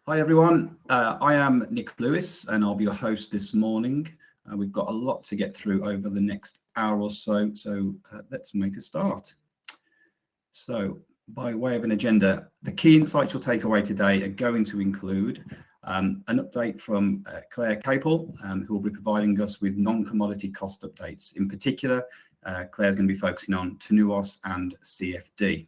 Hi everyone, I am Nick Lewis and I'll be your host this morning. We've got a lot to get through over the next hour or so, let's make a start. So by way of an agenda, the key insights you'll take away today are going to include an update from Claire Capel, who will be providing us with non-commodity cost updates. In particular, Claire's going to be focusing on TNUoS and CFD.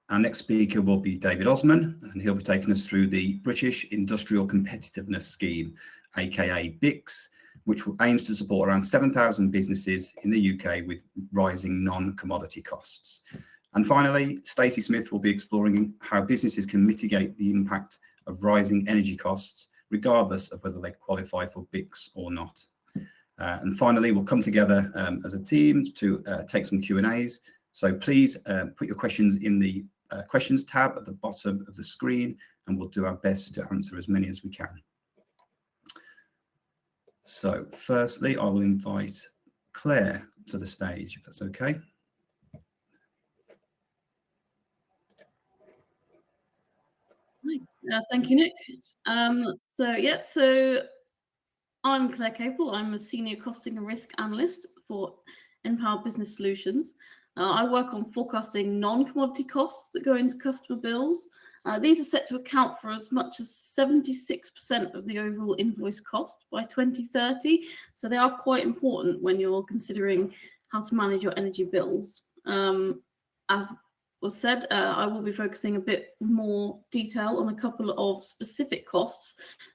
Our next speaker will be David Osman, and he'll be taking us through the British Industrial Competitiveness Scheme, aka BICS, which aims to support around 7,000 businesses in the UK with rising non-commodity costs. And finally, Stacey Smith will be exploring how businesses can mitigate the impact of rising energy costs, regardless of whether they qualify for BICS or not. And finally, we'll come together as a team to take some Q&As. So please put your questions in the questions tab at the bottom of the screen, and we'll do our best to answer as many as we can. So firstly, I will invite Claire to the stage, if that's okay. Thank you, Nick. So I'm Claire Capel. I'm a senior costing and risk analyst for npower Business Solutions. I work on forecasting non-commodity costs that go into customer bills. These are set to account for as much as 76% of the overall invoice cost by 2030. So they are quite important when you're considering how to manage your energy bills. As was said, I will be focusing a bit more detail on a couple of specific costs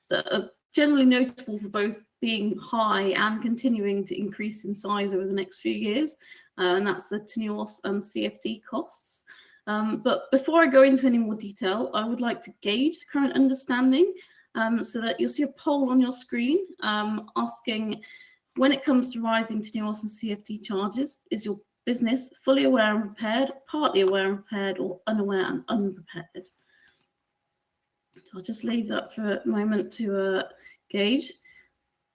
that are generally notable for both being high and continuing to increase in size over the next few years. And that's the TNUoS and CFD costs. But before I go into any more detail, I would like to gauge the current understanding so that you'll see a poll on your screen asking, when it comes to rising TNUoS and CFD charges, is your business fully aware and prepared, partly aware and prepared, or unaware and unprepared? I'll just leave that for a moment to gauge.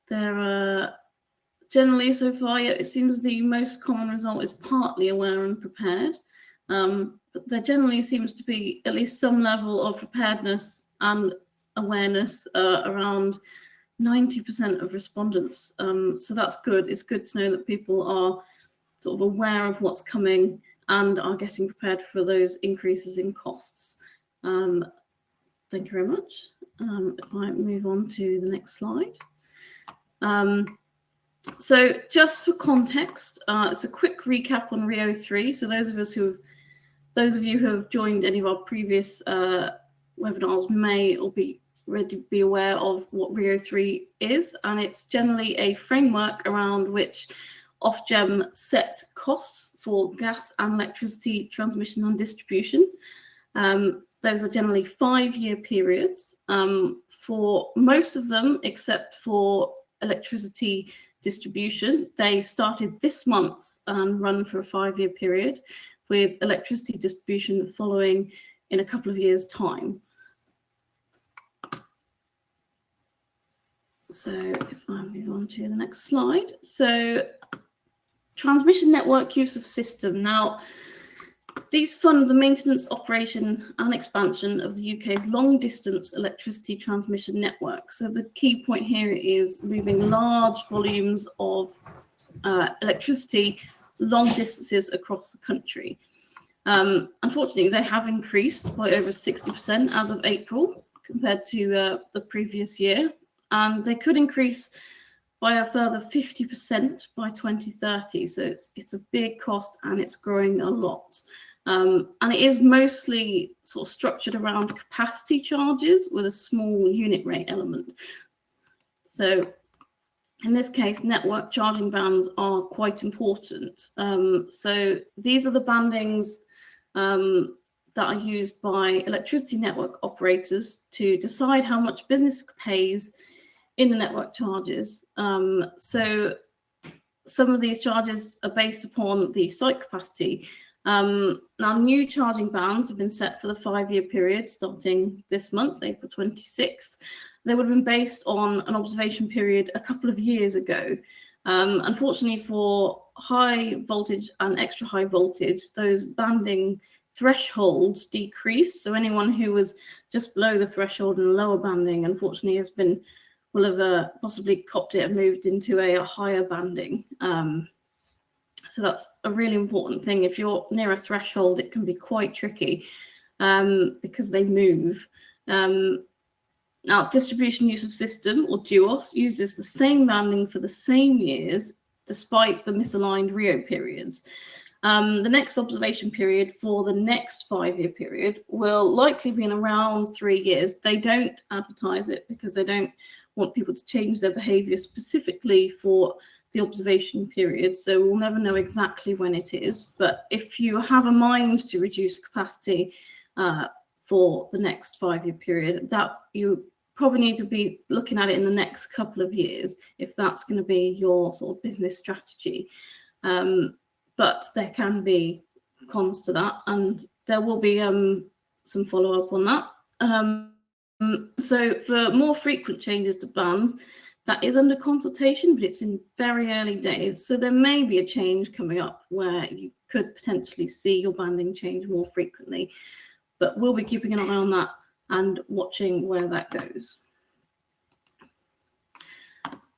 There are generally, so far, it seems the most common result is partly aware and prepared. But there generally seems to be at least some level of preparedness and awareness around 90% of respondents. So that's good. It's good to know that people are sort of aware of what's coming and are getting prepared for those increases in costs. Thank you very much. If I move on to the next slide. So just for context, it's a quick recap on RIIO-3. So those of you who have joined any of our previous webinars may or be ready to be aware of what RIIO-3 is, and it's generally a framework around which Ofgem set costs for gas and electricity transmission and distribution. Those are generally 5-year periods. For most of them, except for electricity distribution, they started this month and run for a 5-year period, with electricity distribution following in a couple of years' time. So if I move on to the next slide. So transmission network use of system. Now, these fund the maintenance, operation and expansion of the UK's long-distance electricity transmission network. So the key point here is moving large volumes of electricity long distances across the country. Unfortunately, they have increased by over 60% as of April compared to the previous year, and they could increase by a further 50% by 2030. So it's a big cost and it's growing a lot. And it is mostly sort of structured around capacity charges with a small unit rate element. So in this case, network charging bands are quite important. So these are the bandings that are used by electricity network operators to decide how much business pays in the network charges. So some of these charges are based upon the site capacity. Now, new charging bands have been set for the 5-year period starting this month, April 26. They would have been based on an observation period a couple of years ago. Unfortunately, for high voltage and extra high voltage, those banding thresholds decreased. So anyone who was just below the threshold in the lower banding, unfortunately, will have possibly copped it and moved into a higher banding. So that's a really important thing. If you're near a threshold, it can be quite tricky because they move. Now, distribution use of system, or DUOS, uses the same banding for the same years, despite the misaligned RIO periods. The next observation period for the next 5-year period will likely be in around 3 years. They don't advertise it because they don't want people to change their behaviour specifically for the observation period. So we'll never know exactly when it is. But if you have a mind to reduce capacity for the next 5-year period, that you probably need to be looking at it in the next couple of years if that's going to be your sort of business strategy. But there can be cons to that, and there will be some follow-up on that. So for more frequent changes to bands, that is under consultation, but it's in very early days. So there may be a change coming up where you could potentially see your banding change more frequently, but we'll be keeping an eye on that and watching where that goes.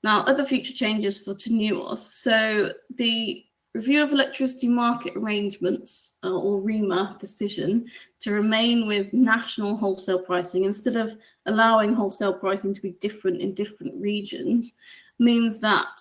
Now, other future changes for TNUoS. So the Review of Electricity Market Arrangements, or REMA decision, to remain with national wholesale pricing instead of allowing wholesale pricing to be different in different regions, means that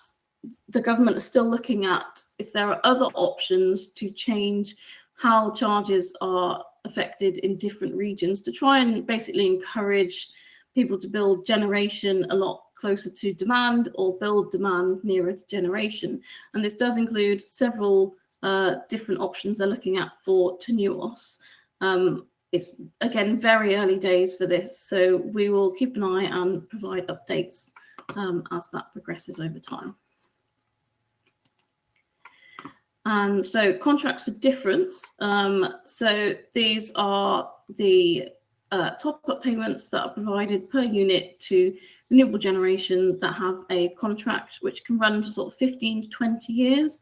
the government is still looking at if there are other options to change how charges are affected in different regions, to try and basically encourage people to build generation a lot closer to demand or build demand nearer to generation. And this does include several different options they're looking at for TNUoS. It's, again, very early days for this, so we will keep an eye and provide updates as that progresses over time. And so contracts for difference. So these are the top-up payments that are provided per unit to renewable generation that have a contract which can run to sort of 15 to 20 years.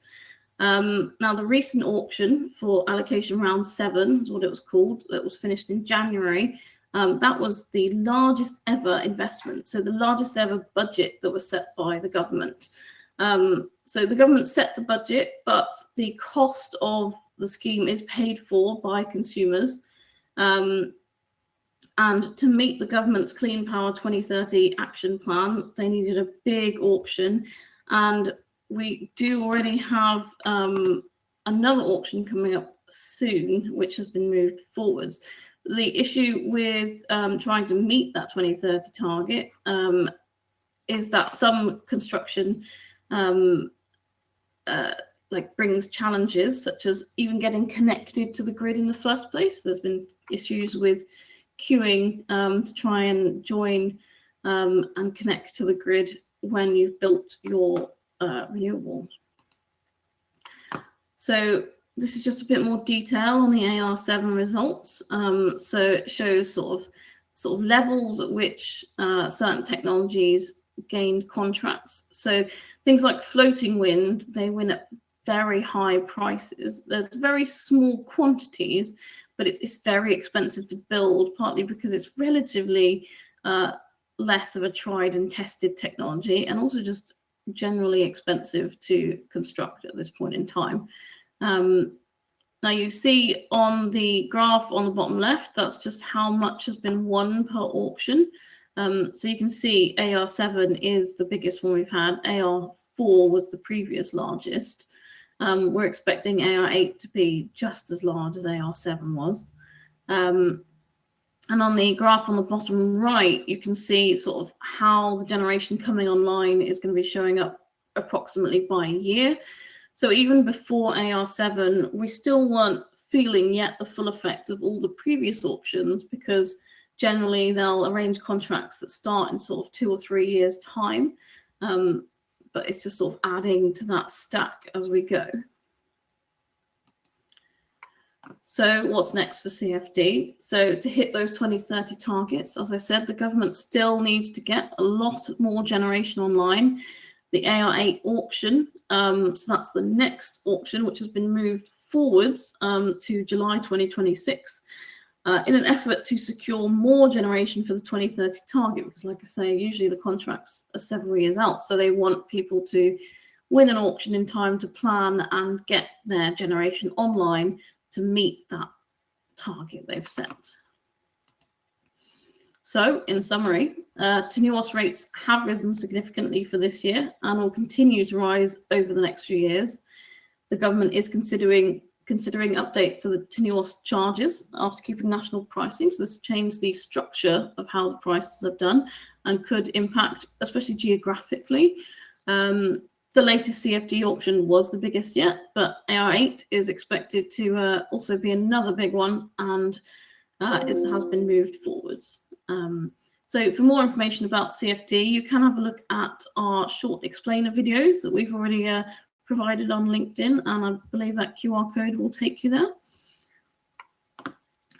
Now, the recent auction for allocation round 7 is what it was called. It was finished in January. That was the largest ever investment, so the largest ever budget that was set by the government. So the government set the budget, but the cost of the scheme is paid for by consumers. And to meet the government's Clean Power 2030 action plan, they needed a big auction. And we do already have another auction coming up soon, which has been moved forwards. The issue with trying to meet that 2030 target is that some construction brings challenges, such as even getting connected to the grid in the first place. There's been issues with queuing to try and join and connect to the grid when you've built your renewables. So this is just a bit more detail on the AR7 results. So it shows sort of levels at which certain technologies gained contracts. So things like floating wind, they win at very high prices. There's very small quantities, but it's very expensive to build, partly because it's relatively less of a tried and tested technology, and also just generally expensive to construct at this point in time. Now you see on the graph on the bottom left, that's just how much has been won per auction. So you can see AR7 is the biggest one we've had. AR4 was the previous largest. We're expecting AR8 to be just as large as AR7 was. And on the graph on the bottom right, you can see sort of how the generation coming online is going to be showing up approximately by a year. So even before AR7, we still weren't feeling yet the full effect of all the previous auctions, because generally they'll arrange contracts that start in sort of 2 or 3 years' time. But it's just sort of adding to that stack as we go. So what's next for CFD? So to hit those 2030 targets, as I said, the government still needs to get a lot more generation online. The AR8 auction, so that's the next auction, which has been moved forwards to July 2026 in an effort to secure more generation for the 2030 target. Because like I say, usually the contracts are several years out, so they want people to win an auction in time to plan and get their generation online to meet that target they've set. So, in summary, TNUoS rates have risen significantly for this year and will continue to rise over the next few years. The government is considering updates to the TNUoS charges after keeping national pricing. So this changed the structure of how the prices are done and could impact, especially geographically. The latest CFD auction was the biggest yet, but AR8 is expected to also be another big one, and it has been moved forwards. So for more information about CFD, you can have a look at our short explainer videos that we've already provided on LinkedIn, and I believe that QR code will take you there.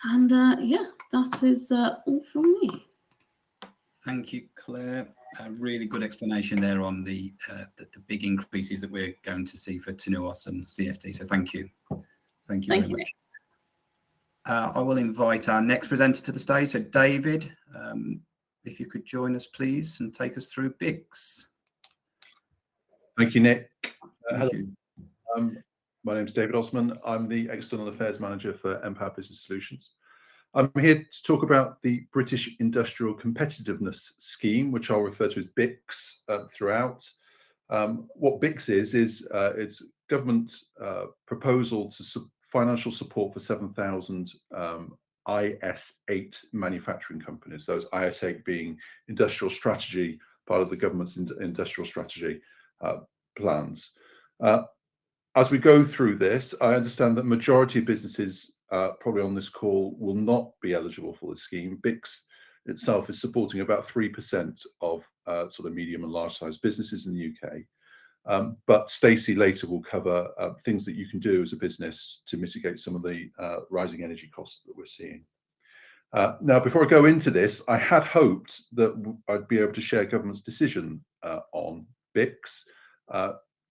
And yeah, that is all from me. Thank you, Claire. A really good explanation there on the big increases that we're going to see for TNUoS and CFD. So thank you. Thank you very much. I will invite our next presenter to the stage. So David, if you could join us, please, and take us through BICS. Thank you, Nick. Thank Hello. you. My name is David Osman. I'm the External Affairs Manager for npower Business Solutions. I'm here to talk about the British Industrial Competitiveness Scheme, which I'll refer to as BICS throughout. What BICS is it's government proposal to financial support for 7,000 IS8 manufacturing companies, those IS8 being industrial strategy, part of the government's industrial strategy plans. As we go through this, I understand that majority of businesses probably on this call will not be eligible for the scheme. BICS itself is supporting about 3% of sort of medium and large size businesses in the UK. But Stacey later will cover things that you can do as a business to mitigate some of the rising energy costs that we're seeing. Now, before I go into this, I had hoped that I'd be able to share government's decision on BICS.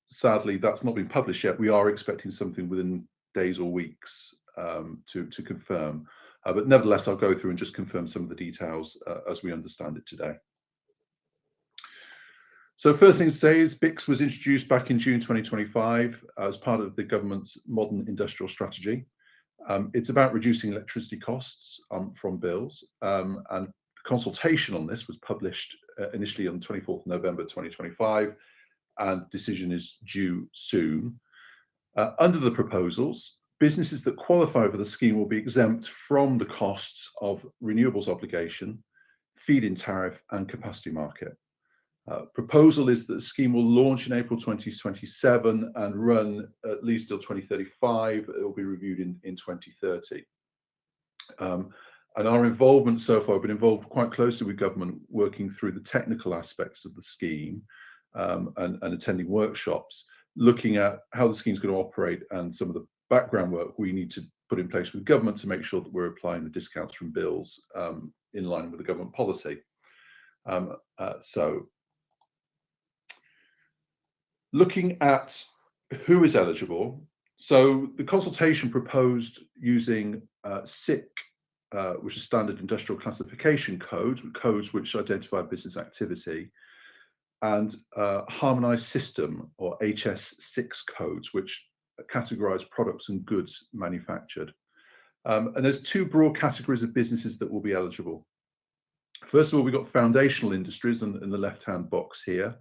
Sadly, that's not been published yet. We are expecting something within days or weeks to confirm. But nevertheless, I'll go through and just confirm some of the details as we understand it today. So first thing to say is BICS was introduced back in June 2025 as part of the government's modern industrial strategy. It's about reducing electricity costs from bills, and consultation on this was published initially on 24th November 2025, and decision is due soon. Under the proposals, businesses that qualify for the scheme will be exempt from the costs of renewables obligation, feed-in tariff, and capacity market. Proposal is that the scheme will launch in April 2027 and run at least till 2035. It will be reviewed in 2030. And our involvement so far, we've been involved quite closely with government, working through the technical aspects of the scheme and attending workshops, looking at how the scheme is going to operate and some of the background work we need to put in place with government to make sure that we're applying the discounts from bills in line with the government policy. So looking at who is eligible, so the consultation proposed using SIC, which is Standard Industrial Classification codes which identify business activity, and Harmonised System, or HS6 codes, which categorise products and goods manufactured. And there's two broad categories of businesses that will be eligible. First of all, we've got foundational industries in the left-hand box here,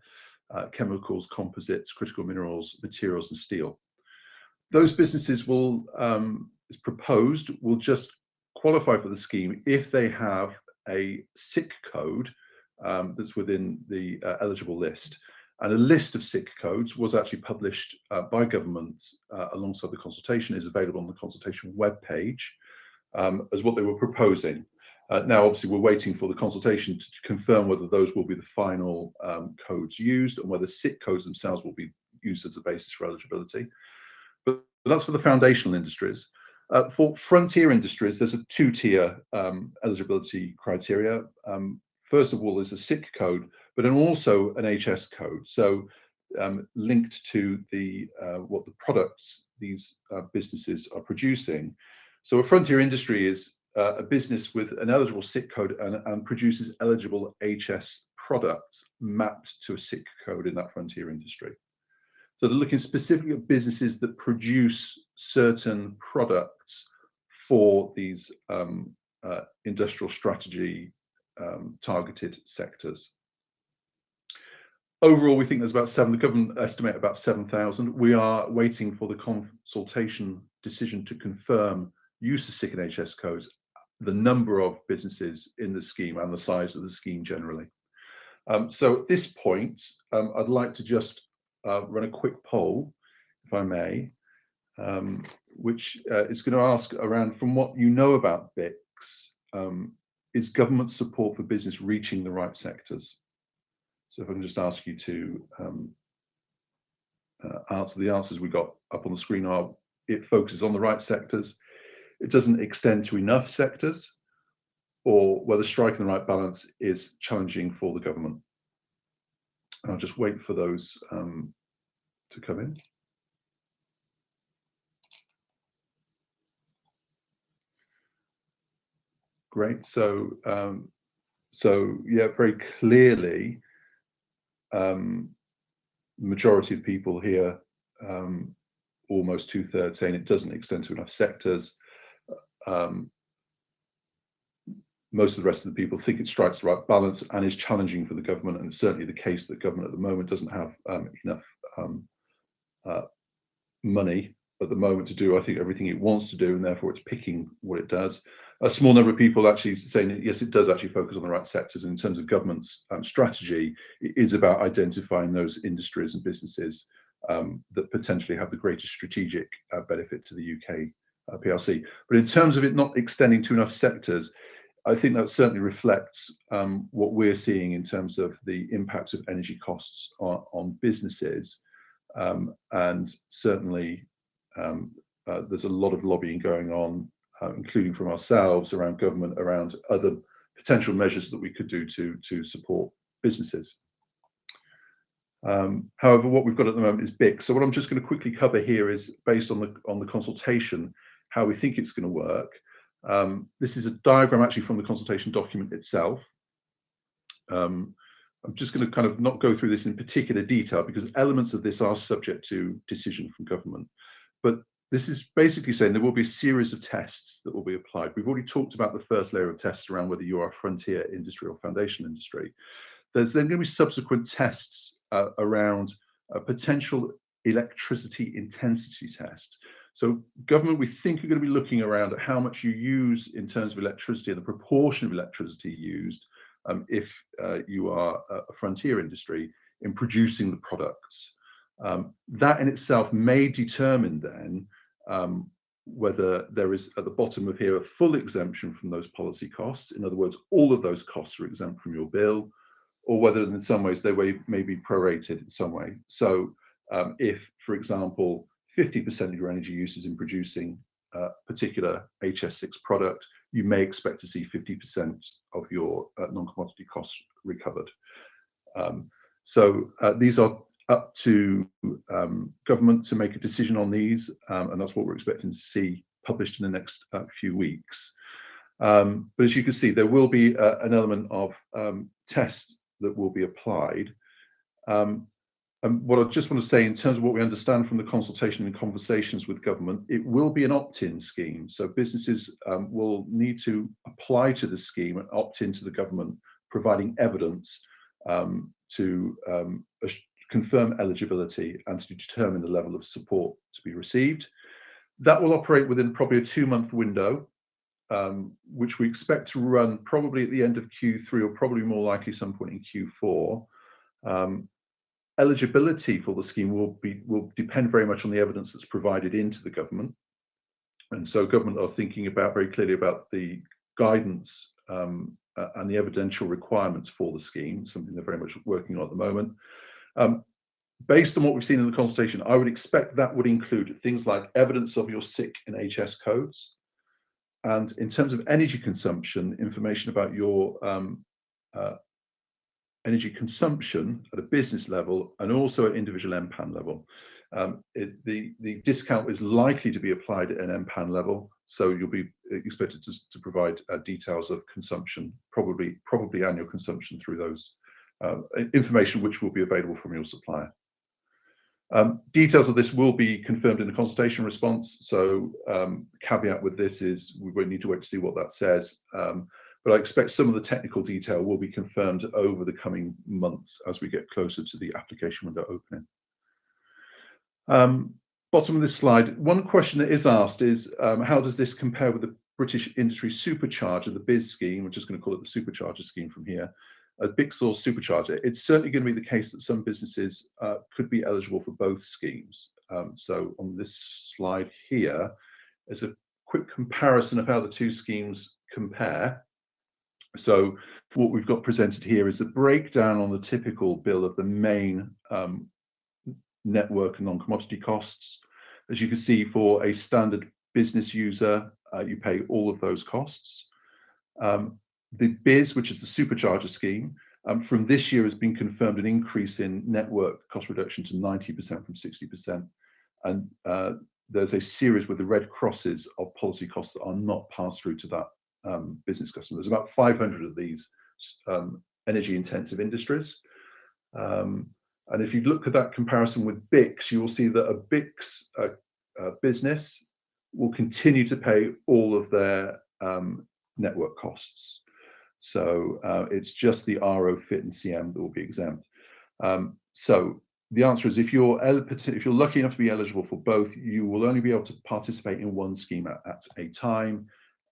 chemicals, composites, critical minerals, materials, and steel. Those businesses will, as proposed, will just qualify for the scheme if they have a SIC code that's within the eligible list. And a list of SIC codes was actually published by government alongside the consultation, is available on the consultation webpage as what they were proposing. Now, obviously, we're waiting for the consultation to confirm whether those will be the final codes used and whether SIC codes themselves will be used as a basis for eligibility. But that's for the foundational industries. For frontier industries, there's a two-tier eligibility criteria. First of all, there's a SIC code, but then also an HS code. So linked to the what the products these businesses are producing. So a frontier industry is a business with an eligible SIC code and produces eligible HS products mapped to a SIC code in that frontier industry. So they're looking specifically at businesses that produce certain products for these industrial strategy targeted sectors. Overall, we think there's about the government estimate about 7,000. We are waiting for the consultation decision to confirm use of SIC and HS codes, the number of businesses in the scheme and the size of the scheme generally. So at this point, I'd like to just run a quick poll, if I may, which is going to ask around, from what you know about BICS, is government support for business reaching the right sectors? So if I can just ask you to answer, the answers we got up on the screen are: it focuses on the right sectors, it doesn't extend to enough sectors, or whether striking the right balance is challenging for the government. And I'll just wait for those to come in. Great. So yeah, very clearly, majority of people here, almost 2/3, saying it doesn't extend to enough sectors. Most of the rest of the people think it strikes the right balance and is challenging for the government, and it's certainly the case that government at the moment doesn't have enough money at the moment to do, I think, everything it wants to do, and therefore it's picking what it does. A small number of people actually saying that yes, it does actually focus on the right sectors. In terms of government's strategy, it is about identifying those industries and businesses that potentially have the greatest strategic benefit to the UK PLC. But in terms of it not extending to enough sectors, I think that certainly reflects what we're seeing in terms of the impacts of energy costs on businesses, and certainly there's a lot of lobbying going on, including from ourselves around government, around other potential measures that we could do to support businesses. However, what we've got at the moment is BICS. So what I'm just going to quickly cover here is, based on the consultation, how we think it's going to work. This is a diagram actually from the consultation document itself. I'm just going to kind of not go through this in particular detail because elements of this are subject to decision from government. But this is basically saying there will be a series of tests that will be applied. We've already talked about the first layer of tests around whether you are a frontier industry or foundation industry. There's then going to be subsequent tests around a potential electricity intensity test. So government, we think, are going to be looking around at how much you use in terms of electricity and the proportion of electricity used if you are a frontier industry in producing the products. That in itself may determine then whether there is at the bottom of here a full exemption from those policy costs. In other words, all of those costs are exempt from your bill, or whether in some ways they may be prorated in some way. So if, for example, 50% of your energy use is in producing a particular HS6 product, you may expect to see 50% of your non-commodity costs recovered. So these are up to government to make a decision on these, and that's what we're expecting to see published in the next few weeks. But as you can see, there will be an element of tests that will be applied. And what I just want to say in terms of what we understand from the consultation and conversations with government, it will be an opt-in scheme. So businesses will need to apply to the scheme and opt into the government, providing evidence to confirm eligibility and to determine the level of support to be received. That will operate within probably a 2-month window, which we expect to run probably at the end of Q3 or probably more likely some point in Q4. Eligibility for the scheme will depend very much on the evidence that's provided into the government. And so government are thinking about very clearly about the guidance and the evidential requirements for the scheme, something they're very much working on at the moment. Based on what we've seen in the consultation, I would expect that would include things like evidence of your SIC and HS codes. And in terms of energy consumption, information about your energy consumption at a business level and also at individual MPAN level. The discount is likely to be applied at an MPAN level, so you'll be expected to provide details of consumption, probably annual consumption through those information which will be available from your supplier. Details of this will be confirmed in the consultation response, so caveat with this is we will need to wait to see what that says, but I expect some of the technical detail will be confirmed over the coming months as we get closer to the application window opening. Bottom of this slide, one question that is asked is how does this compare with the British Industry Supercharger, the BIS scheme? We're just going to call it the Supercharger scheme from here. A BICS or Supercharger. It's certainly going to be the case that some businesses could be eligible for both schemes. So on this slide here is a quick comparison of how the two schemes compare. So what we've got presented here is a breakdown on the typical bill of the main network and non-commodity costs. As you can see, for a standard business user, you pay all of those costs. The BIS, which is the Supercharger scheme, from this year has been confirmed an increase in network cost reduction to 90% from 60%. And there's a series with the red crosses of policy costs that are not passed through to that business customer. There's about 500 of these energy intensive industries. And if you look at that comparison with BICS, you will see that a BICS business will continue to pay all of their network costs. So it's just the RO, FIT, and CM that will be exempt. So the answer is if you're lucky enough to be eligible for both, you will only be able to participate in one scheme at a time.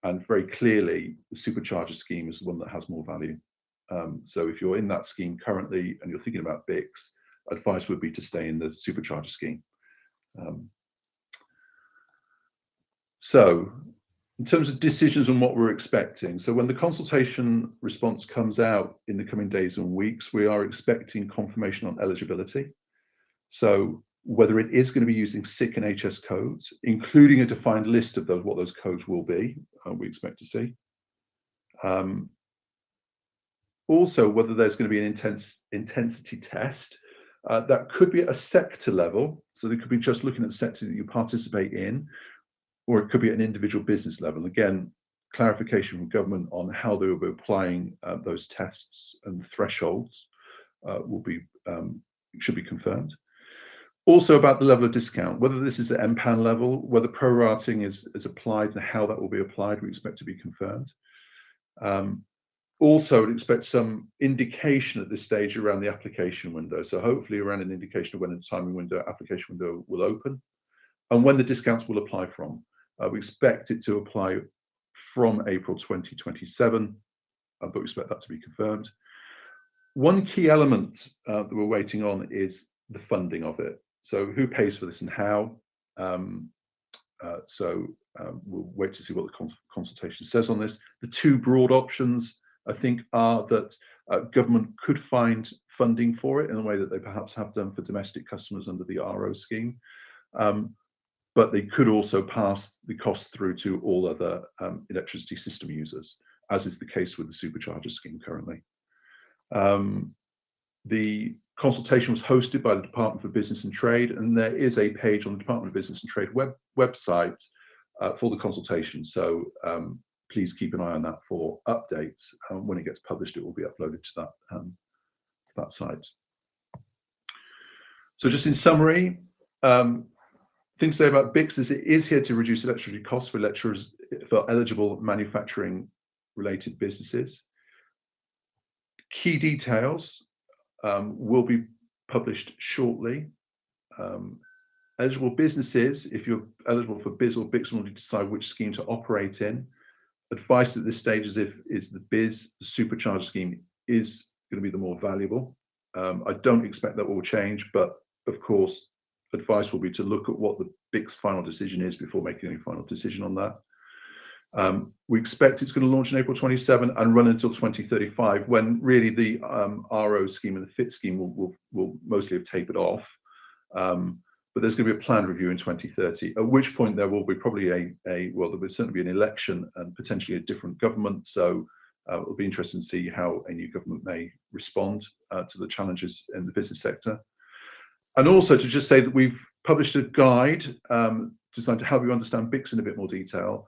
And very clearly, the Supercharger scheme is the one that has more value. So if you're in that scheme currently and you're thinking about BICS, advice would be to stay in the Supercharger scheme. So in terms of decisions on what we're expecting, so when the consultation response comes out in the coming days and weeks, we are expecting confirmation on eligibility. So whether it is going to be using SIC and HS codes, including a defined list of what those codes will be, we expect to see. Also, whether there's going to be an intensity test, that could be at a sector level. So they could be just looking at the sector that you participate in, or it could be at an individual business level. Again, clarification from government on how they will be applying those tests and thresholds should be confirmed. Also about the level of discount, whether this is at MPAN level, whether prorating is applied and how that will be applied, we expect to be confirmed. Also, I'd expect some indication at this stage around the application window. So hopefully around an indication of when the timing window, application window will open and when the discounts will apply from. We expect it to apply from April 2027, but we expect that to be confirmed. One key element that we're waiting on is the funding of it. So who pays for this and how? We'll wait to see what the consultation says on this. The two broad options, I think, are that government could find funding for it in a way that they perhaps have done for domestic customers under the RO scheme. But they could also pass the cost through to all other electricity system users, as is the case with the Supercharger scheme currently. The consultation was hosted by the Department for Business and Trade, and there is a page on the Department of Business and Trade website for the consultation. So please keep an eye on that for updates. When it gets published, it will be uploaded to that site. So just in summary, things to say about BICS is it is here to reduce electricity costs for eligible manufacturing related businesses. Key details will be published shortly. Eligible businesses, if you're eligible for BIS or BICS, want to decide which scheme to operate in. Advice at this stage is the BIS, the Supercharger scheme, is going to be the more valuable. I don't expect that will change, but of course, advice will be to look at what the BICS final decision is before making any final decision on that. We expect it's going to launch in April 27 and run until 2035, when really the RO scheme and the FIT scheme will mostly have tapered off. But there's going to be a planned review in 2030, at which point there will be probably there will certainly be an election and potentially a different government. So It'll be interesting to see how a new government may respond to the challenges in the business sector. And also to just say that we've published a guide designed to help you understand BICS in a bit more detail.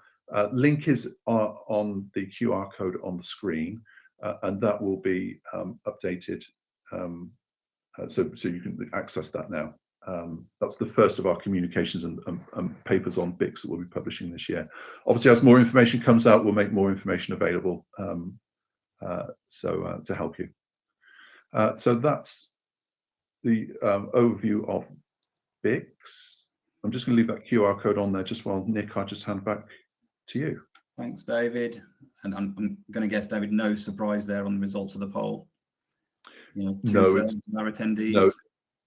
Link is on the QR code on the screen, and that will be updated so you can access that now. That's the first of our communications and papers on BICS that we'll be publishing this year. Obviously, as more information comes out, we'll make more information available to help you. So that's the overview of BICS. I'm just going to leave that QR code on there just while Nick, I just hand back to you. Thanks, David. And I'm going to guess, David, no surprise there on the results of the poll. You know, two-thirds of our attendees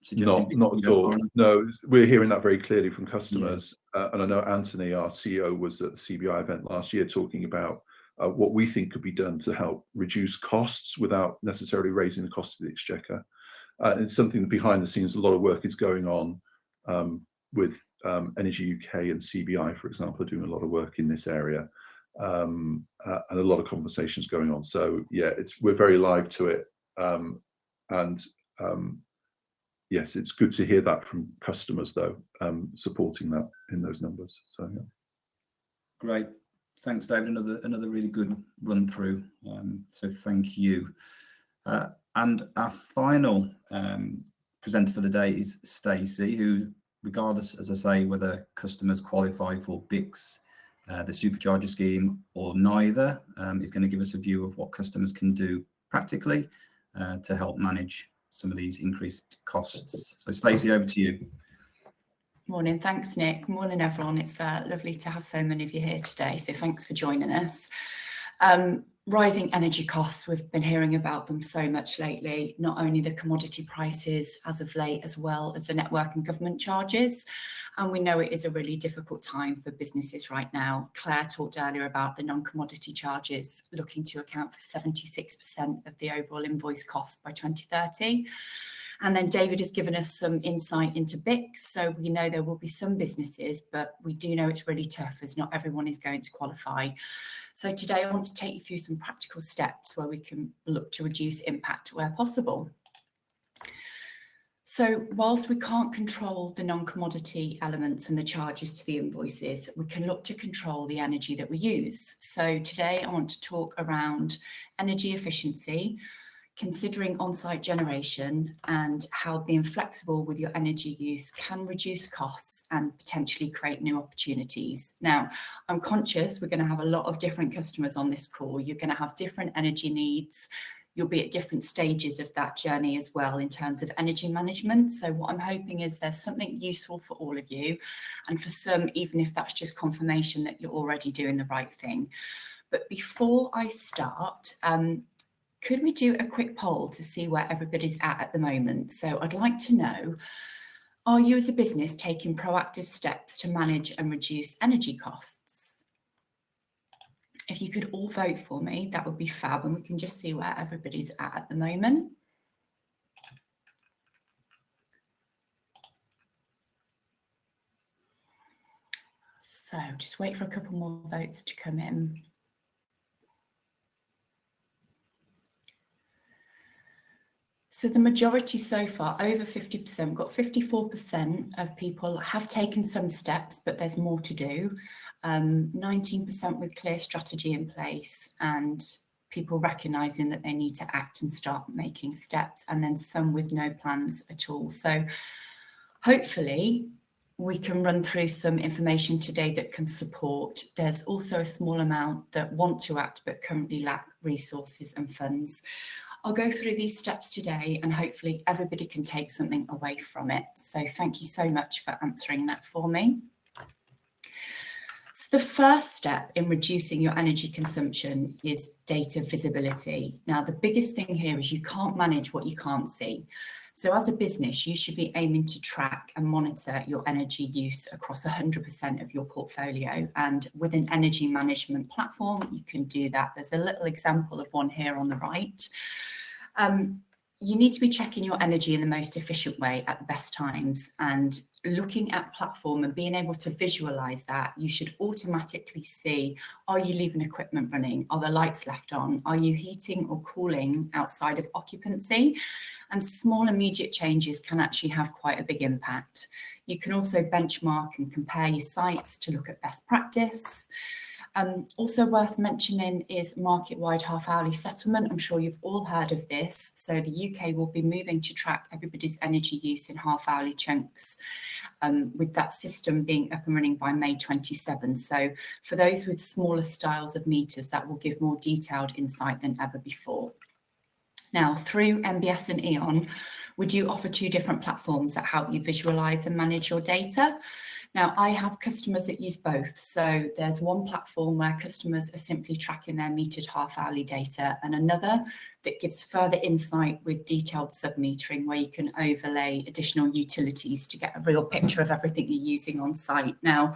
suggesting not at all. No, we're hearing that very clearly from customers. Yeah. And I know Anthony, our CEO, was at the CBI event last year talking about what we think could be done to help reduce costs without necessarily raising the cost of the exchequer. It's something that behind the scenes, a lot of work is going on with Energy UK and CBI, for example, are doing a lot of work in this area, and a lot of conversations going on. So yeah, we're very live to it, and yes, it's good to hear that from customers though, supporting that in those numbers. So yeah. Great, thanks, David. Another really good run through. So thank you. And our final presenter for the day is Stacey, who, regardless, as I say, whether customers qualify for BICS, the supercharger scheme, or neither, is going to give us a view of what customers can do practically to help manage some of these increased costs. So Stacey, over to you. Morning, thanks Nick. Morning everyone. It's lovely to have so many of you here today, so thanks for joining us. Rising energy costs, we've been hearing about them so much lately, not only the commodity prices as of late, as well as the network and government charges. And we know it is a really difficult time for businesses right now. Claire talked earlier about the non-commodity charges looking to account for 76% of the overall invoice cost by 2030. And then David has given us some insight into BICS. So we know there will be some businesses, but we do know it's really tough as not everyone is going to qualify. So today I want to take you through some practical steps where we can look to reduce impact where possible. So whilst we can't control the non-commodity elements and the charges to the invoices, we can look to control the energy that we use. So today I want to talk around energy efficiency, considering on-site generation, and how being flexible with your energy use can reduce costs and potentially create new opportunities. Now, I'm conscious we're going to have a lot of different customers on this call. You're going to have different energy needs. You'll be at different stages of that journey as well in terms of energy management. So what I'm hoping is there's something useful for all of you. And for some, even if that's just confirmation that you're already doing the right thing. But before I start, could we do a quick poll to see where everybody's at the moment? So I'd like to know, are you as a business taking proactive steps to manage and reduce energy costs? If you could all vote for me, that would be fab, and we can just see where everybody's at the moment. So just wait for a couple more votes to come in. So the majority so far, over 50%, we've got 54% of people have taken some steps, but there's more to do. 19% with clear strategy in place and people recognising that they need to act and start making steps, and then some with no plans at all. So hopefully we can run through some information today that can support. There's also a small amount that want to act but currently lack resources and funds. I'll go through these steps today and hopefully everybody can take something away from it. So thank you so much for answering that for me. So the first step in reducing your energy consumption is data visibility. Now, the biggest thing here is you can't manage what you can't see. So as a business, you should be aiming to track and monitor your energy use across 100% of your portfolio. And with an energy management platform, you can do that. There's a little example of one here on the right. you need to be checking your energy in the most efficient way at the best times, and looking at platform and being able to visualize that, you should automatically see, are you leaving equipment running? Are the lights left on? Are you heating or cooling outside of occupancy? And small immediate changes can actually have quite a big impact. You can also benchmark and compare your sites to look at best practice. Also worth mentioning is market-wide half-hourly settlement. I'm sure you've all heard of this. So the UK will be moving to track everybody's energy use in half-hourly chunks, with that system being up and running by May 27. So for those with smaller styles of meters, that will give more detailed insight than ever before. Now, through MBS and E.ON, we do offer 2 different platforms that help you visualize and manage your data. Now, I have customers that use both. So there's one platform where customers are simply tracking their metered half-hourly data, and another that gives further insight with detailed sub-metering, where you can overlay additional utilities to get a real picture of everything you're using on site. Now,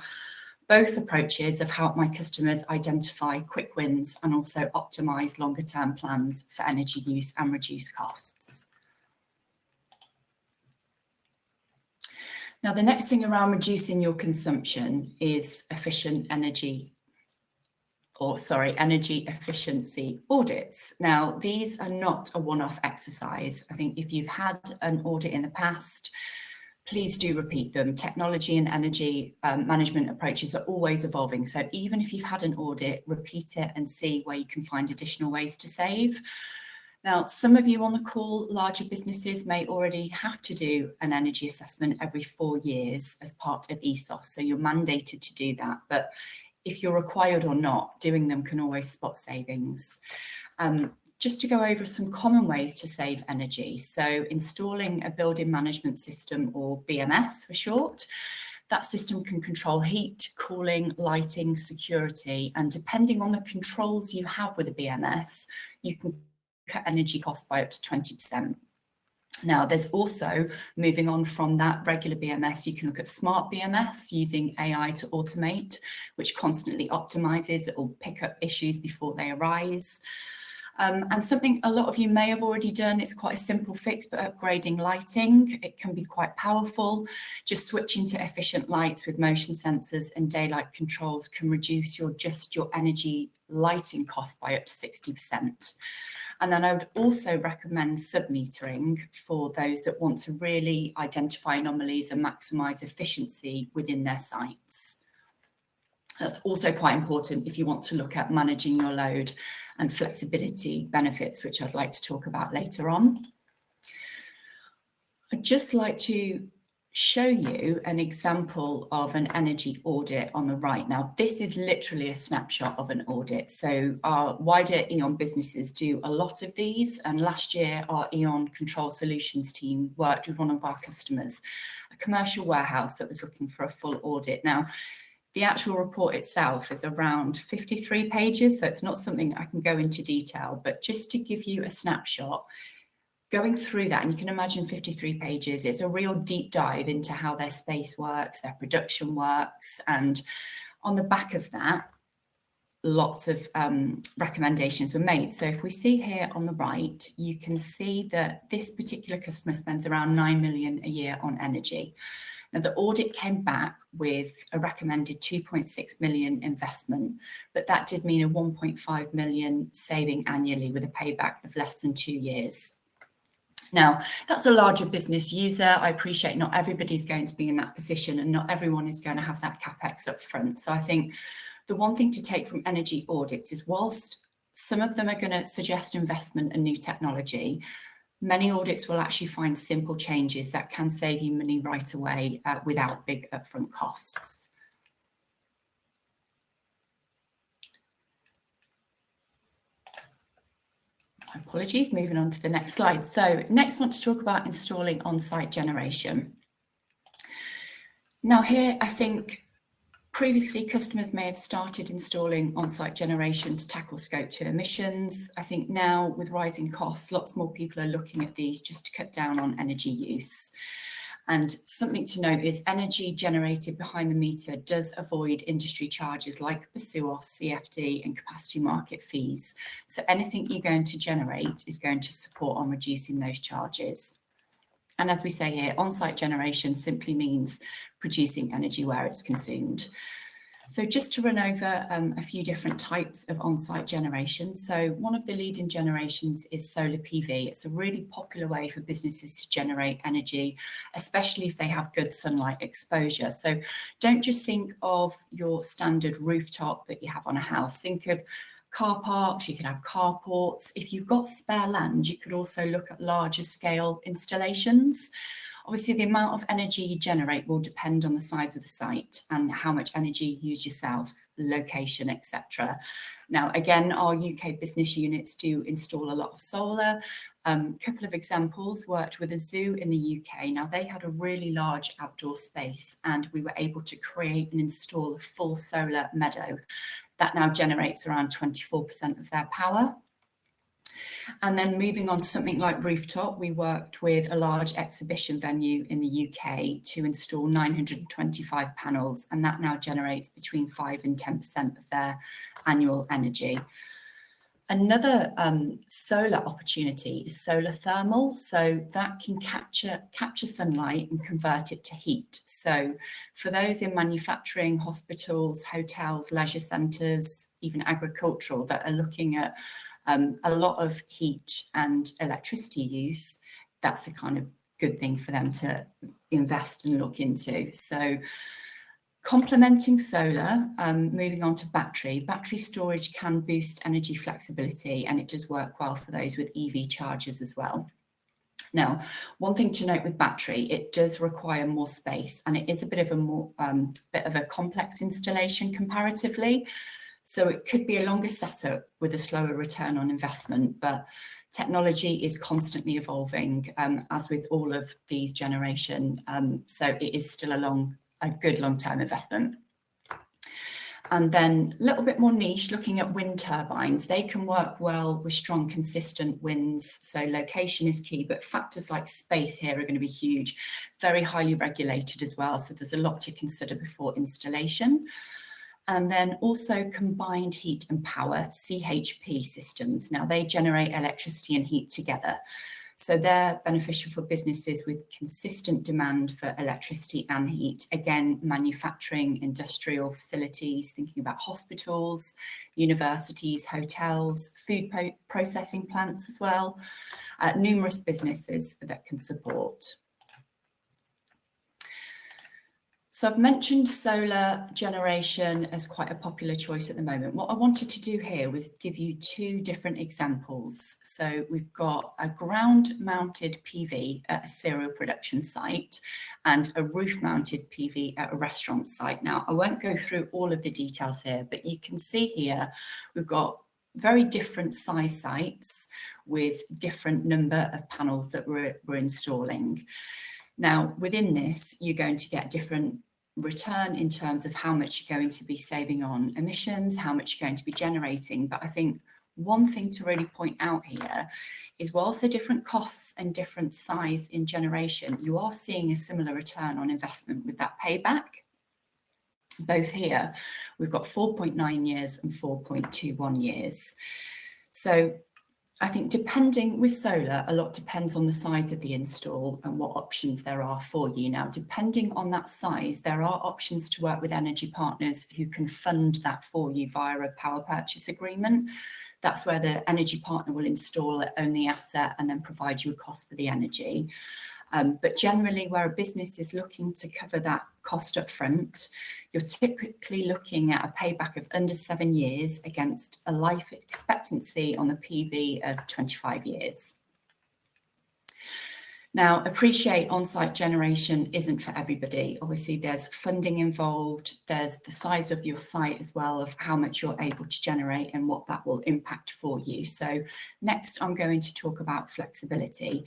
both approaches have helped my customers identify quick wins and also optimize longer-term plans for energy use and reduce costs. Now, the next thing around reducing your consumption is energy efficiency audits. Now, these are not a one-off exercise. I think if you've had an audit in the past, please do repeat them. Technology and energy management approaches are always evolving. So even if you've had an audit, repeat it and see where you can find additional ways to save. Now, some of you on the call, larger businesses may already have to do an energy assessment every 4 years as part of ESOS. So you're mandated to do that. But if you're required or not, doing them can always spot savings. Just to go over some common ways to save energy. So installing a building management system, or BMS for short. That system can control heat, cooling, lighting, security, and depending on the controls you have with a BMS, you can cut energy costs by up to 20%. Now, there's also, moving on from that regular BMS, you can look at smart BMS using AI to automate, which constantly optimizes. It will pick up issues before they arise. And something a lot of you may have already done, it's quite a simple fix, but upgrading lighting, it can be quite powerful. Just switching to efficient lights with motion sensors and daylight controls can reduce your energy lighting cost by up to 60%. And then I would also recommend sub-metering for those that want to really identify anomalies and maximise efficiency within their sites. That's also quite important if you want to look at managing your load and flexibility benefits, which I'd like to talk about later on. I'd just like to show you an example of an energy audit on the right. Now, this is literally a snapshot of an audit. So our wider E.ON businesses do a lot of these. And last year, our E.ON Control Solutions team worked with one of our customers, a commercial warehouse that was looking for a full audit. Now, the actual report itself is around 53 pages, so it's not something I can go into detail, but just to give you a snapshot, going through that, and you can imagine 53 pages, it's a real deep dive into how their space works, their production works, and on the back of that, lots of recommendations were made. So if we see here on the right, you can see that this particular customer spends around 9 million a year on energy. Now, the audit came back with a recommended 2.6 million investment, but that did mean a 1.5 million saving annually with a payback of less than 2 years. Now, that's a larger business user. I appreciate not everybody's going to be in that position and not everyone is going to have that CapEx up front. So I think the one thing to take from energy audits is whilst some of them are going to suggest investment and new technology, many audits will actually find simple changes that can save you money right away without big upfront costs. Apologies, moving on to the next slide. So next I want to talk about installing on-site generation. Now here, I think previously customers may have started installing on-site generation to tackle Scope 2 emissions. I think now with rising costs, lots more people are looking at these just to cut down on energy use. And something to note is energy generated behind the meter does avoid industry charges like BICS, CFD and capacity market fees. So anything you're going to generate is going to support on reducing those charges. And as we say here, on-site generation simply means producing energy where it's consumed. So just to run over a few different types of on-site generation. So one of the leading generations is solar PV. It's a really popular way for businesses to generate energy, especially if they have good sunlight exposure. So don't just think of your standard rooftop that you have on a house. Think of car parks, you could have carports. If you've got spare land, you could also look at larger scale installations. Obviously, the amount of energy you generate will depend on the size of the site and how much energy you use yourself, location, etc. Now, again, our UK business units do install a lot of solar. Couple of examples, worked with a zoo in the UK. Now, they had a really large outdoor space and we were able to create and install a full solar meadow that now generates around 24% of their power. And then moving on to something like rooftop, we worked with a large exhibition venue in the UK to install 925 panels, and that now generates between 5 and 10% of their annual energy. Another solar opportunity is solar thermal. So that can capture sunlight and convert it to heat. So for those in manufacturing, hospitals, hotels, leisure centres, even agricultural that are looking at a lot of heat and electricity use, that's a kind of good thing for them to invest and look into. So complementing solar, moving on to battery storage can boost energy flexibility, and it does work well for those with EV chargers as well. Now, one thing to note with battery, it does require more space, and it is a bit of a complex installation comparatively. So it could be a longer setup with a slower return on investment, but technology is constantly evolving, as with all of these generation. So it is still a good long-term investment. And then a little bit more niche, looking at wind turbines. They can work well with strong, consistent winds. So location is key, but factors like space here are going to be huge, very highly regulated as well. So there's a lot to consider before installation. And then also combined heat and power, CHP systems. Now they generate electricity and heat together. So they're beneficial for businesses with consistent demand for electricity and heat. Again, manufacturing, industrial facilities, thinking about hospitals, universities, hotels, food processing plants as well. Numerous businesses that can support. So I've mentioned solar generation as quite a popular choice at the moment. What I wanted to do here was give you two different examples. So we've got a ground-mounted PV at a cereal production site and a roof-mounted PV at a restaurant site. Now, I won't go through all of the details here, but you can see here we've got very different size sites with different number of panels that we're installing. Now, within this, you're going to get different return in terms of how much you're going to be saving on emissions, how much you're going to be generating. But I think one thing to really point out here is whilst the different costs and different size in generation, you are seeing a similar return on investment with that payback. Both here, we've got 4.9 years and 4.21 years. So I think depending with solar, a lot depends on the size of the install and what options there are for you. Now, depending on that size, there are options to work with energy partners who can fund that for you via a power purchase agreement. That's where the energy partner will install it, own the asset, and then provide you a cost for the energy. But generally, where a business is looking to cover that cost up front, you're typically looking at a payback of under 7 years against a life expectancy on the PV of 25 years. Now, appreciate on-site generation isn't for everybody. Obviously, there's funding involved. There's the size of your site as well, of how much you're able to generate and what that will impact for you. So next, I'm going to talk about flexibility.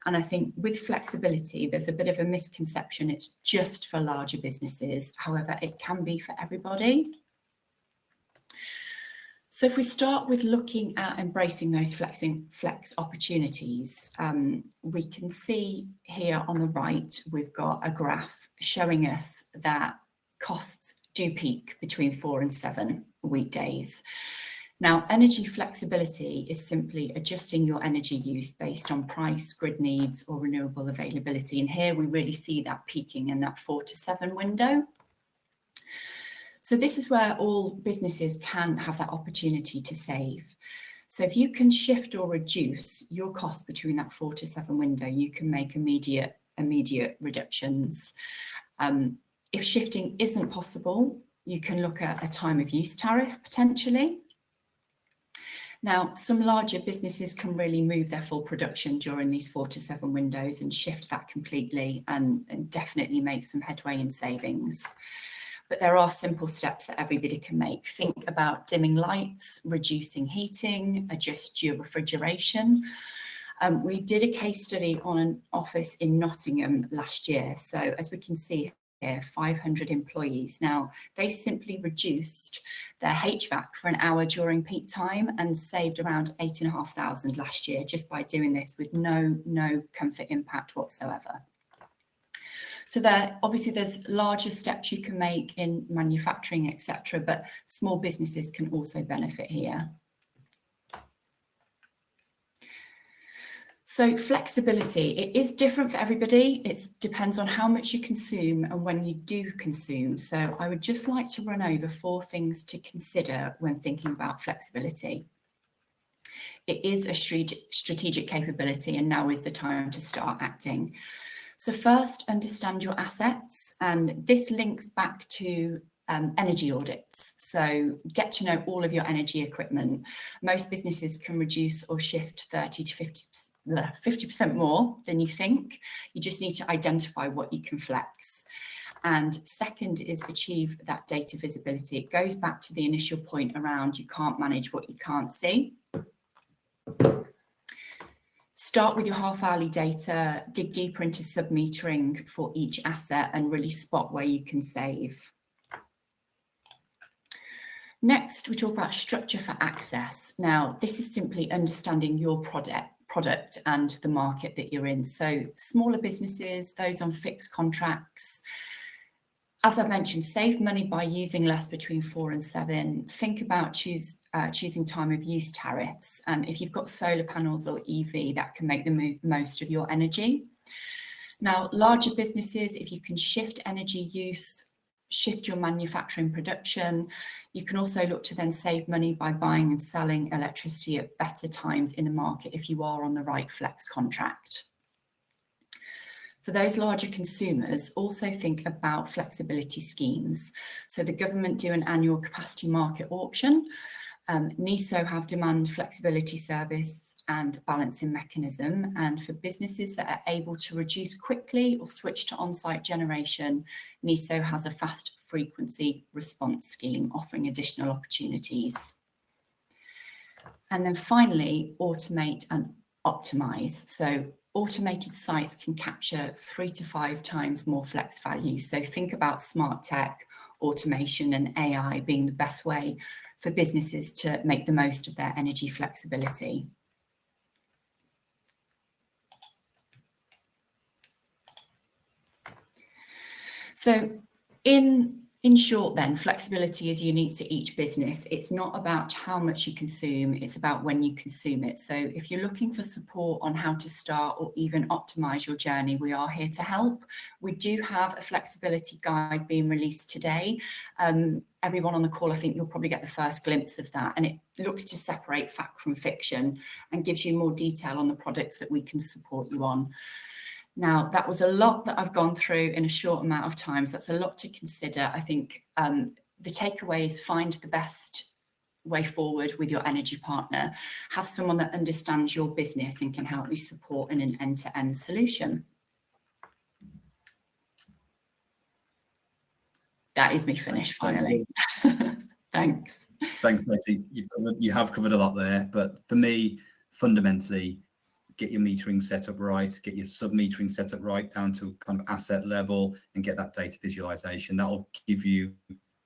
And I think with flexibility, there's a bit of a misconception. It's just for larger businesses. However, it can be for everybody. So if we start with looking at embracing those flex opportunities, we can see here on the right, we've got a graph showing us that costs do peak between 4 and 7 weekdays. Now, energy flexibility is simply adjusting your energy use based on price, grid needs, or renewable availability. And here we really see that peaking in that 4 to 7 window. So this is where all businesses can have that opportunity to save. So if you can shift or reduce your costs between that 4 to 7 window, you can make immediate reductions. If shifting isn't possible, you can look at a time of use tariff potentially. Now, some larger businesses can really move their full production during these 4 to 7 windows and shift that completely and definitely make some headway in savings. But there are simple steps that everybody can make. Think about dimming lights, reducing heating, adjust your refrigeration. We did a case study on an office in Nottingham last year. So as we can see here, 500 employees. Now, they simply reduced their HVAC for an hour during peak time and saved around 8,500 last year just by doing this with no comfort impact whatsoever. So obviously there's larger steps you can make in manufacturing, etc., but small businesses can also benefit here. So flexibility, it is different for everybody. It depends on how much you consume and when you do consume. So I would just like to run over 4 things to consider when thinking about flexibility. It is a strategic capability, and now is the time to start acting. So first, understand your assets, and this links back to energy audits. So get to know all of your energy equipment. Most businesses can reduce or shift 30 to 50% more than you think. You just need to identify what you can flex. And second is achieve that data visibility. It goes back to the initial point around you can't manage what you can't see. Start with your half-hourly data, dig deeper into sub-metering for each asset and really spot where you can save. Next, we talk about structure for access. Now, this is simply understanding your product and the market that you're in. So smaller businesses, those on fixed contracts, as I mentioned, save money by using less between 4 and 7. Think about choosing time of use tariffs. If you've got solar panels or EV, that can make the most of your energy. Now, larger businesses, if you can shift energy use, shift your manufacturing production, you can also look to then save money by buying and selling electricity at better times in the market if you are on the right flex contract. For those larger consumers, also think about flexibility schemes. So the government do an annual capacity market auction. NESO have demand flexibility service and balancing mechanism. And for businesses that are able to reduce quickly or switch to on-site generation, NESO has a fast frequency response scheme offering additional opportunities. And then finally, automate and optimize. So automated sites can capture 3 to 5 times more flex value. So think about smart tech, automation and AI being the best way for businesses to make the most of their energy flexibility. So in short then, flexibility is unique to each business. It's not about how much you consume, it's about when you consume it. So if you're looking for support on how to start or even optimize your journey, we are here to help. We do have a flexibility guide being released today. Everyone on the call, I think you'll probably get the first glimpse of that. And it looks to separate fact from fiction and gives you more detail on the products that we can support you on. Now, that was a lot that I've gone through in a short amount of time, so that's a lot to consider. I think the takeaway is find the best way forward with your energy partner. Have someone that understands your business and can help you support in an end-to-end solution. That is me finished finally. Thanks. Thanks, Stacey. You have covered a lot there, but for me, fundamentally, get your metering set up right, get your sub-metering set up right down to kind of asset level and get that data visualization. That will give you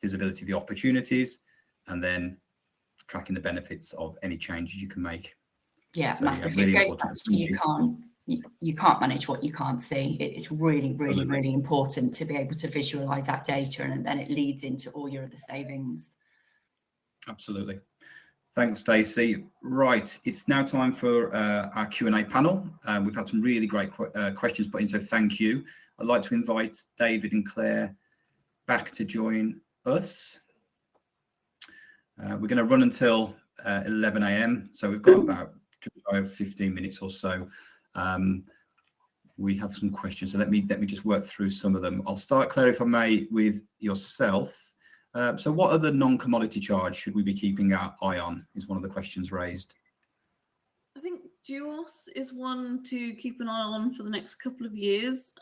visibility of the opportunities and then tracking the benefits of any changes you can make. Yeah, So, yeah, massively. really It goes important. back to you can't manage what you can't see. It's really, really, Absolutely. really important to be able to visualize that data, and then it leads into all your other savings. Absolutely. Thanks, Stacey. Right, it's now time for our Q&A panel. We've had some really great questions put in, so thank you. I'd like to invite David and Claire back to join us. We're going to run until 11 a.m, so we've got about 15 minutes or so. We have some questions, so let me just work through some of them. I'll start, Claire, if I may, with yourself. So what other non-commodity charge should we be keeping our eye on, is one of the questions raised. I think Duos is one to keep an eye on for the next couple of years.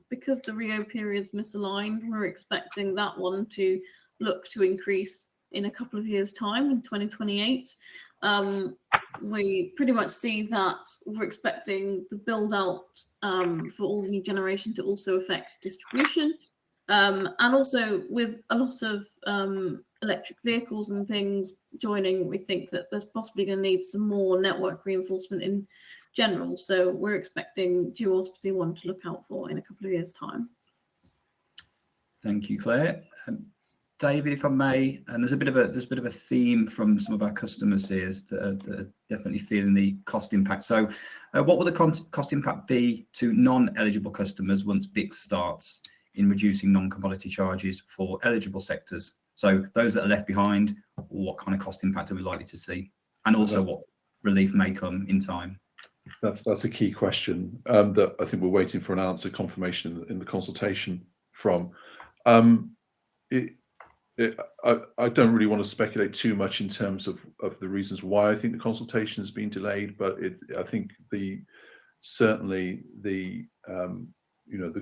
Because the Rio period's misaligned, we're expecting that one to look to increase in a couple of years' time, in 2028. We pretty much see that we're expecting the build out for all the new generation to also affect distribution. And also with a lot of electric vehicles and things joining, we think that there's possibly going to need some more network reinforcement in general. So we're expecting Duos to be one to look out for in a couple of years' time. Thank you, Claire. David, if I may, and there's a bit of a theme from some of our customers here that are definitely feeling the cost impact. So, what will the cost impact be to non-eligible customers once BICS starts in reducing non-commodity charges for eligible sectors? So, those that are left behind, what kind of cost impact are we likely to see, and also what relief may come in time? That's a key question that I think we're waiting for an answer, confirmation in the consultation from. I don't really want to speculate too much in terms of the reasons why I think the consultation has been delayed, but I think certainly the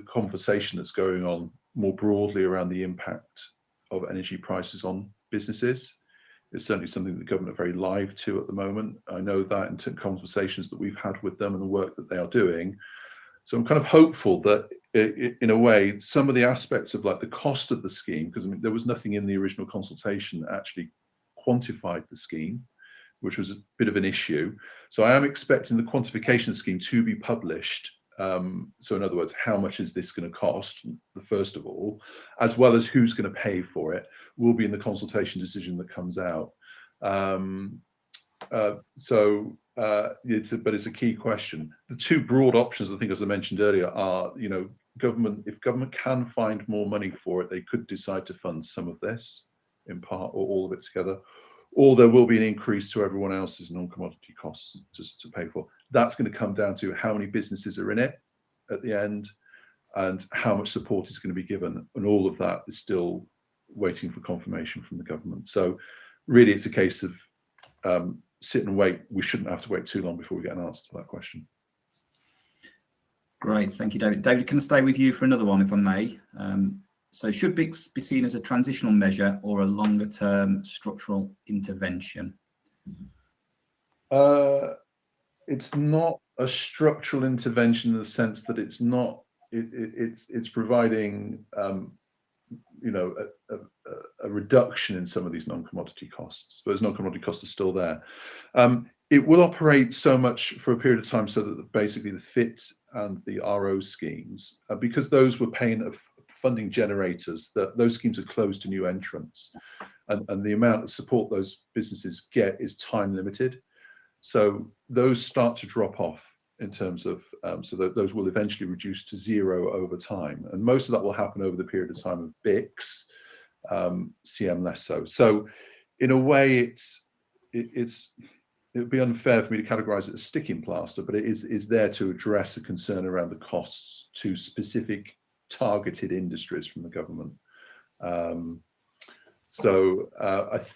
conversation that's going on more broadly around the impact of energy prices on businesses is certainly something the government are very live to at the moment. I know that in conversations that we've had with them and the work that they are doing. So I'm kind of hopeful that in a way, some of the aspects of like the cost of the scheme, because I mean, there was nothing in the original consultation that actually quantified the scheme, which was a bit of an issue. So I am expecting the quantification scheme to be published. So in other words, how much is this going to cost, first of all, as well as who's going to pay for it, will be in the consultation decision that comes out. It's a key question. The two broad options, I think, as I mentioned earlier, are, if government can find more money for it, they could decide to fund some of this in part or all of it together, or there will be an increase to everyone else's non-commodity costs just to pay for. That's going to come down to how many businesses are in it at the end and how much support is going to be given. And all of that is still waiting for confirmation from the government. So really, it's a case of sit and wait. We shouldn't have to wait too long before we get an answer to that question. Great, thank you, David. David, can I stay with you for another one, if I may? So should BICS be seen as a transitional measure or a longer-term structural intervention? It's not a structural intervention in the sense that it's not. It's providing, a reduction in some of these non-commodity costs. Those non-commodity costs are still there. It will operate so much for a period of time so that basically the FIT and the RO schemes, because those were paying funding generators, that those schemes are closed to new entrants, and the amount of support those businesses get is time limited. So those start to drop off in terms of, so that those will eventually reduce to zero over time. And most of that will happen over the period of time of BICS, CM less so. So in a way, it would be unfair for me to categorize it as sticking plaster, but it is there to address a concern around the costs to specific targeted industries from the government. I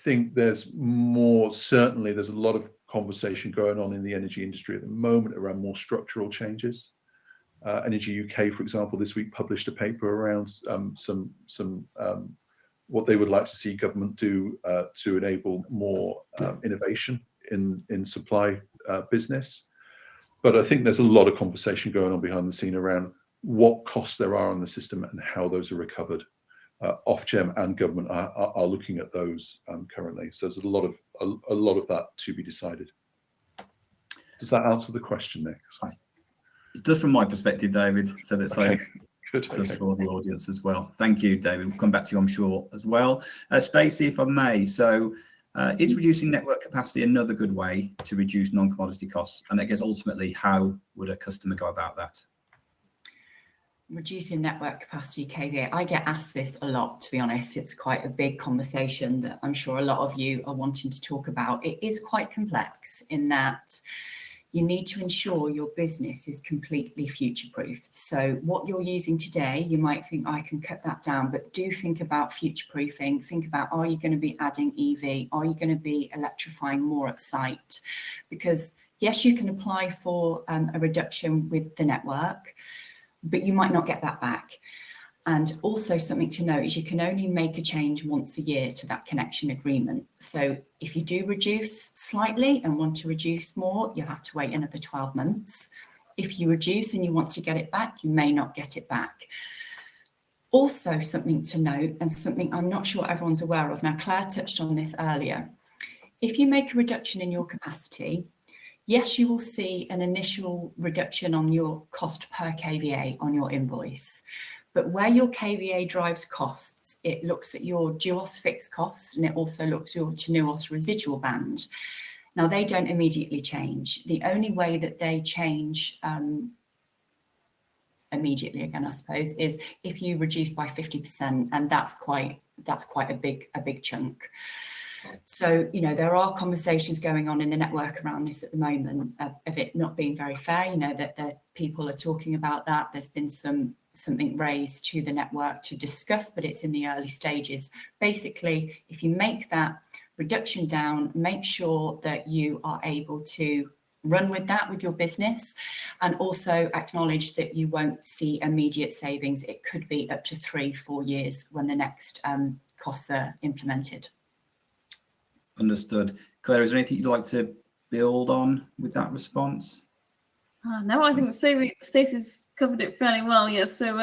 think there's more, certainly there's a lot of conversation going on in the energy industry at the moment around more structural changes. Energy UK, for example, this week published a paper around some what they would like to see government do to enable more innovation in supply business. But I think there's a lot of conversation going on behind the scene around what costs there are on the system and how those are recovered. Ofgem and government are looking at those currently. So there's a lot of that to be decided. Does that answer the question, Nick? Just from my perspective, David, so that's Okay. Good. just Okay. for the audience as well. Thank you, David. We'll come back to you, I'm sure, as well. Stacey, if I may. So is reducing network capacity another good way to reduce non-commodity costs? And I guess ultimately, how would a customer go about that? Reducing network capacity, KVA, I get asked this a lot, to be honest. It's quite a big conversation that I'm sure a lot of you are wanting to talk about. It is quite complex in that you need to ensure your business is completely future-proofed. So what you're using today, you might think, I can cut that down, but do think about future-proofing. Think about, are you going to be adding EV? Are you going to be electrifying more at site? Because yes, you can apply for a reduction with the network, but you might not get that back. And also something to note is you can only make a change once a year to that connection agreement. So if you do reduce slightly and want to reduce more, you'll have to wait another 12 months. If you reduce and you want to get it back, you may not get it back. Also something to note, and something I'm not sure everyone's aware of. Now, Claire touched on this earlier. If you make a reduction in your capacity, yes, you will see an initial reduction on your cost per KVA on your invoice. But where your KVA drives costs, it looks at your GEOS fixed costs, and it also looks at your TNUoS residual band. Now, they don't immediately change. The only way that they change immediately, again, I suppose, is if you reduce by 50%, and that's quite a big chunk. So, you know, there are conversations going on in the network around this at the moment of it not being very fair, you know, that people are talking about that. There's been something raised to the network to discuss, but it's in the early stages. Basically, if you make that reduction down, make sure that you are able to run with that with your business, and also acknowledge that you won't see immediate savings. It could be up to 3-4 years when the next costs are implemented. Understood. Claire, is there anything you'd like to build on with that response? No, I think Stacey's covered it fairly well. Yeah. So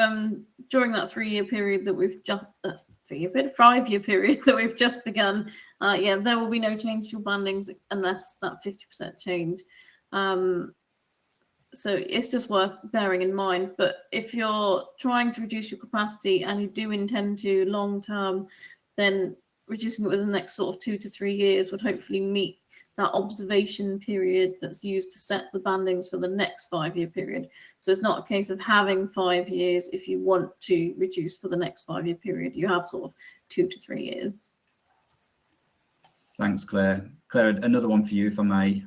during that 3-year period that we've just 5-year period that we've just begun, there will be no change to your bandings unless that 50% change. So it's just worth bearing in mind. But if you're trying to reduce your capacity and you do intend to long term, then reducing it within the next sort of 2 to 3 years would hopefully meet that observation period that's used to set the bandings for the next 5-year period. So it's not a case of having 5 years if you want to reduce for the next 5-year period. You have sort of 2 to 3 years. Thanks, Claire. Claire, another one for you, if I may.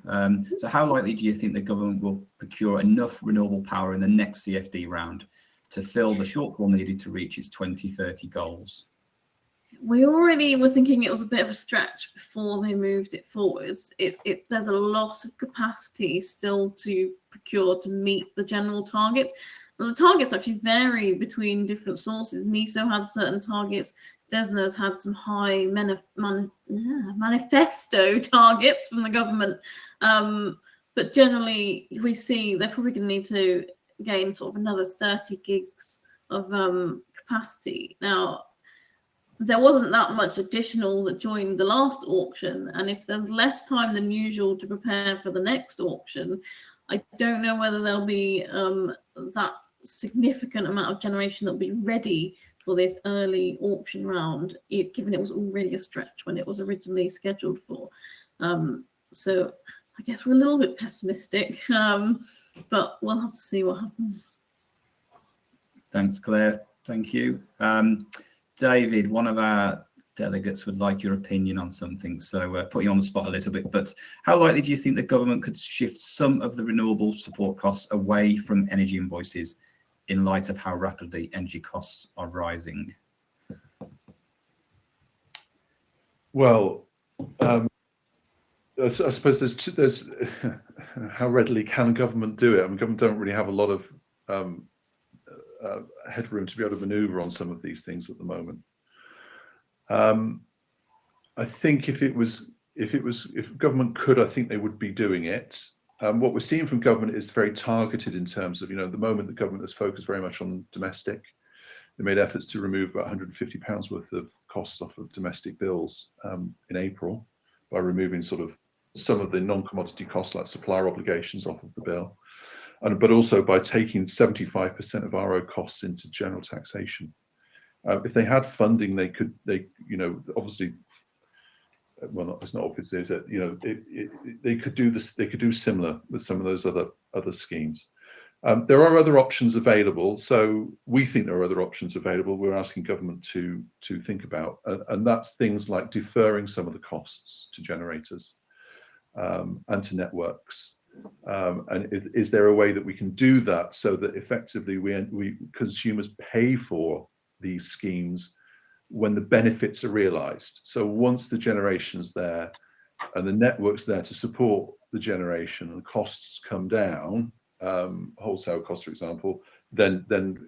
So how likely do you think the government will procure enough renewable power in the next CFD round to fill the shortfall needed to reach its 2030 goals? We already were thinking it was a bit of a stretch before they moved it forwards. There's a lot of capacity still to procure to meet the general targets. Well, the targets actually vary between different sources. NESO had certain targets. DESNA's had some high manifesto targets from the government. But generally, we see they're probably going to need to gain sort of another 30 gigs of capacity. Now, there wasn't that much additional that joined the last auction, and if there's less time than usual to prepare for the next auction, I don't know whether there'll be that significant amount of generation that will be ready for this early auction round, given it was already a stretch when it was originally scheduled for. So I guess we're a little bit pessimistic, but we'll have to see what happens. Thanks, Claire. Thank you. David, one of our delegates would like your opinion on something, so put you on the spot a little bit, but how likely do you think the government could shift some of the renewable support costs away from energy invoices in light of how rapidly energy costs are rising? Well, I suppose there's how readily can government do it? I mean, government don't really have a lot of headroom to be able to maneuver on some of these things at the moment. I think if government could, I think they would be doing it. What we're seeing from government is very targeted in terms of, you know, at the moment the government is focused very much on domestic. they made efforts to remove about £150 worth of costs off of domestic bills in April by removing sort of some of the non-commodity costs like supplier obligations off of the bill, but also by taking 75% of RO costs into general taxation. If they had funding, they obviously, well, it's not obvious, is it? They could do this. They could do similar with some of those other schemes. There are other options available. So we think there are other options available. We're asking government to think about, and that's things like deferring some of the costs to generators and to networks. And is there a way that we can do that so that effectively we consumers pay for these schemes when the benefits are realized? So once the generation's there and the network's there to support the generation and costs come down, wholesale costs, for example, then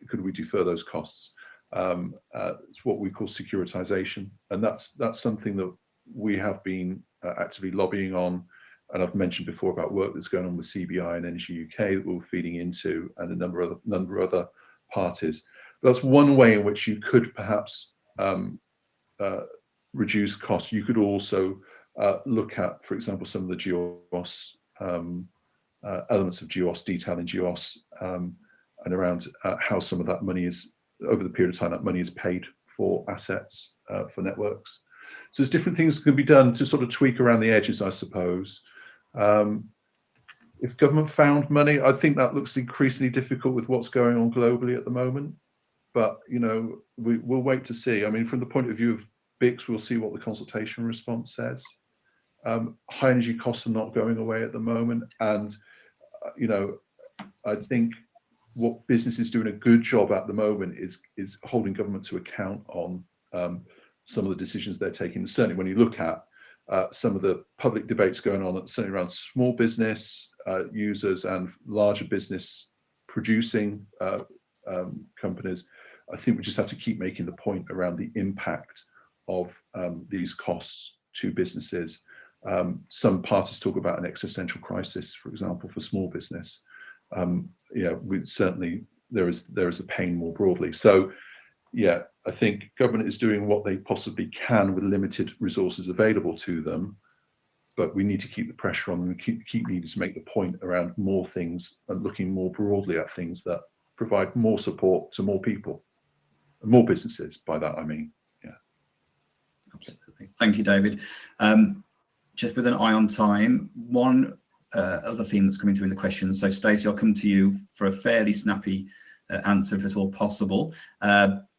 could we defer those costs? It's what we call securitization, and that's something that we have been actively lobbying on. And I've mentioned before about work that's going on with CBI and Energy UK that we're feeding into, and a number of other parties. But that's one way in which you could perhaps reduce costs. You could also look at, for example, some of the GEOS elements of GEOS, detailing GEOS, and around how some of that money is, over the period of time, that money is paid for assets for networks. So there's different things that can be done to sort of tweak around the edges, I suppose. If government found money, I think that looks increasingly difficult with what's going on globally at the moment. But we'll wait to see. I mean, from the point of view of BICS, we'll see what the consultation response says. High energy costs are not going away at the moment, and I think what business is doing a good job at the moment is holding government to account on some of the decisions they're taking. Certainly, when you look at some of the public debates going on, certainly around small business users and larger business producing companies, I think we just have to keep making the point around the impact of these costs to businesses. Some parties talk about an existential crisis, for example, for small business. We certainly there is a pain more broadly. So, yeah, I think government is doing what they possibly can with limited resources available to them, but we need to keep the pressure on them and keep needing to make the point around more things and looking more broadly at things that provide more support to more people and more businesses. By that I mean, yeah. Absolutely. Thank you, David. Just with an eye on time, one other theme that's coming through in the questions. So Stacey, I'll come to you for a fairly snappy answer if at all possible.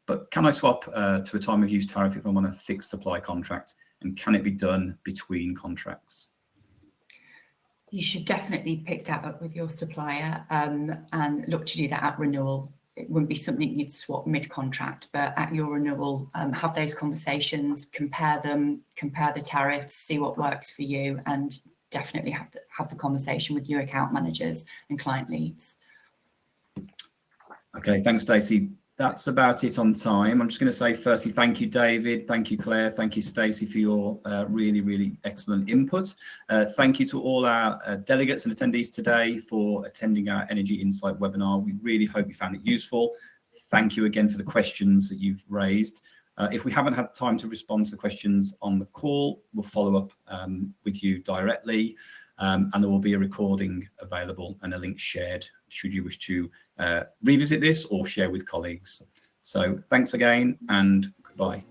But can I swap to a time of use tariff if I'm on a fixed supply contract, and can it be done between contracts? You should definitely pick that up with your supplier and look to do that at renewal. It wouldn't be something you'd swap mid-contract, but at your renewal, have those conversations, compare the tariffs, see what works for you, and definitely have the conversation with your account managers and client leads. Okay, thanks, Stacey. That's about it on time. I'm just going to say firstly, thank you, David. Thank you, Claire. Thank you, Stacey, for your really, really excellent input. Thank you to all our delegates and attendees today for attending our Energy Insight webinar. We really hope you found it useful. Thank you again for the questions that you've raised. If we haven't had time to respond to the questions on the call, we'll follow up with you directly. And there will be a recording available and a link shared should you wish to revisit this or share with colleagues. So thanks again and goodbye.